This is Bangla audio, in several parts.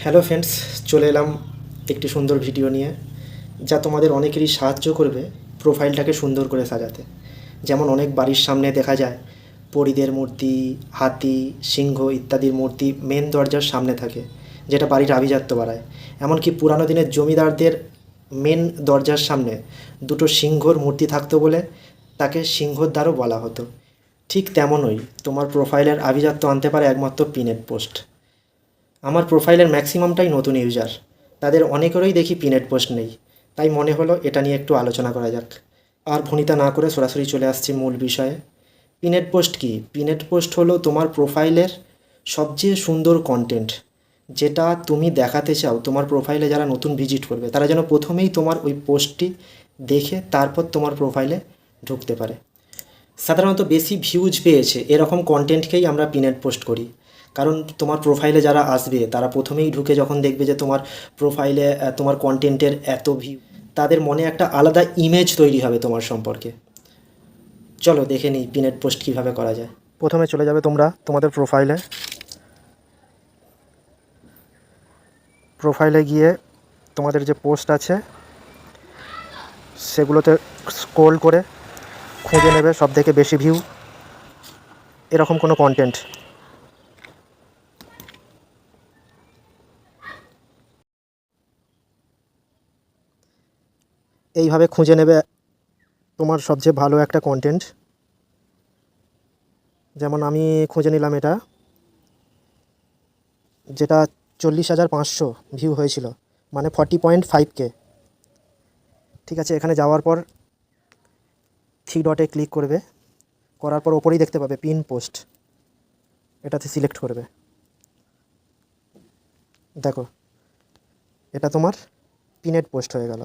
হ্যালো ফ্রেন্ডস, চলে এলাম একটি সুন্দর ভিডিও নিয়ে, যা তোমাদের অনেকেরই সাহায্য করবে প্রোফাইলটাকে সুন্দর করে সাজাতে। যেমন অনেক বাড়ির সামনে দেখা যায় পরীদের মূর্তি, হাতি, সিংহ ইত্যাদির মূর্তি মেন দরজার সামনে থাকে, যেটা বাড়ির আভিজাত্য বাড়ায়। এমনকি পুরানো দিনের জমিদারদের মেন দরজার সামনে দুটো সিংহর মূর্তি থাকতো বলে তাকে সিংহদ্বারও বলা হতো। ঠিক তেমনই তোমার প্রোফাইলের আভিজাত্য আনতে পারে একমাত্র পিনেট পোস্ট। আমার প্রোফাইলের ম্যাক্সিমামটাই নতুন ইউজার, তাদের অনেকেরই দেখি পিনেট পোস্ট নেই, তাই মনে হলো এটা নিয়ে একটু আলোচনা করা যাক। আর ভনিতা না করে সরাসরি চলে আসছি মূল বিষয়ে। পিনেট পোস্ট কী? পিনেট পোস্ট হলো তোমার প্রোফাইলের সবচেয়ে সুন্দর কন্টেন্ট, যেটা তুমি দেখাতে চাও তোমার প্রোফাইলে যারা নতুন ভিজিট করবে তারা যেন প্রথমেই তোমার ওই পোস্টটি দেখে তারপর তোমার প্রোফাইলে ঢুকতে পারে। সাধারণত বেশি ভিউজ পেয়েছে এরকম কন্টেন্টকেই আমরা পিনেট পোস্ট করি, কারণ তোমার প্রোফাইলে যারা আসবে তারা প্রথমেই ঢুকে যখন দেখবে যে তোমার প্রোফাইলে তোমার কন্টেন্টের এত ভিউ, তাদের মনে একটা আলাদা ইমেজ তৈরি হবে তোমার সম্পর্কে। চলো দেখে নিই পিনেট পোস্ট কীভাবে করা যায়। প্রথমে চলে যাবে তোমরা তোমাদের প্রোফাইলে গিয়ে তোমাদের যে পোস্ট আছে সেগুলোতে স্ক্রোল করে খুঁজে নেবে সবথেকে বেশি ভিউ এরকম কোনো কন্টেন্ট। এইভাবে খুঁজে নেবে তোমার সবচেয়ে ভালো একটা কন্টেন্ট। যেমন আমি খুঁজে নিলাম এটা, যেটা 40,500 ভিউ হয়েছিল, মানে 40.5K। ঠিক আছে, এখানে যাওয়ার পর 3 ডটে ক্লিক করবে, করার পর ওপরেই দেখতে পাবে পিন পোস্ট, এটাতে সিলেক্ট করবে। দেখো, এটা তোমার পিনেট পোস্ট হয়ে গেল।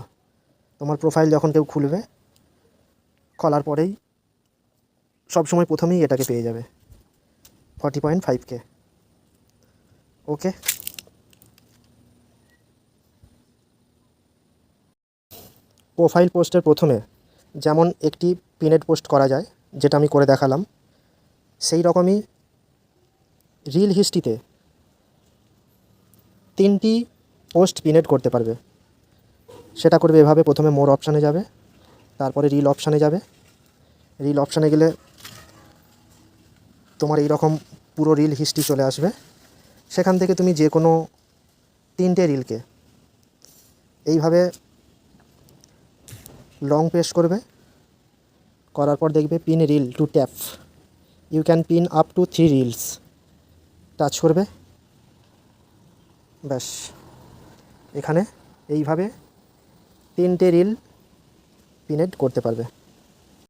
তোমার প্রোফাইল যখন কেউ খুলবে, খোলার পরেই সবসময় প্রথমেই এটাকে পেয়ে যাবে, 40.5K। ওকে, প্রোফাইল পোস্টের প্রথমে যেমন একটি পিনেট পোস্ট করা যায়, যেটা আমি করে দেখালাম, সেই রকমই রিল হিস্ট্রিতে 3টি পোস্ট পিনেট করতে পারবে। সেটা করবে এভাবে, প্রথমে মোর অপশানে যাবে, তারপরে রিল অপশানে যাবে। রিল অপশানে গেলে তোমার এই রকম পুরো রিল হিস্ট্রি চলে আসবে। সেখান থেকে তুমি যে কোনো 3টে রিলকে এইভাবে লং প্রেস করবে, করার পর দেখবে pin reel to tap, you can pin up to 3 reels. Touch করবে, ব্যাস এখানে এইভাবে 3টে রিল পিনেট করতে পারবে।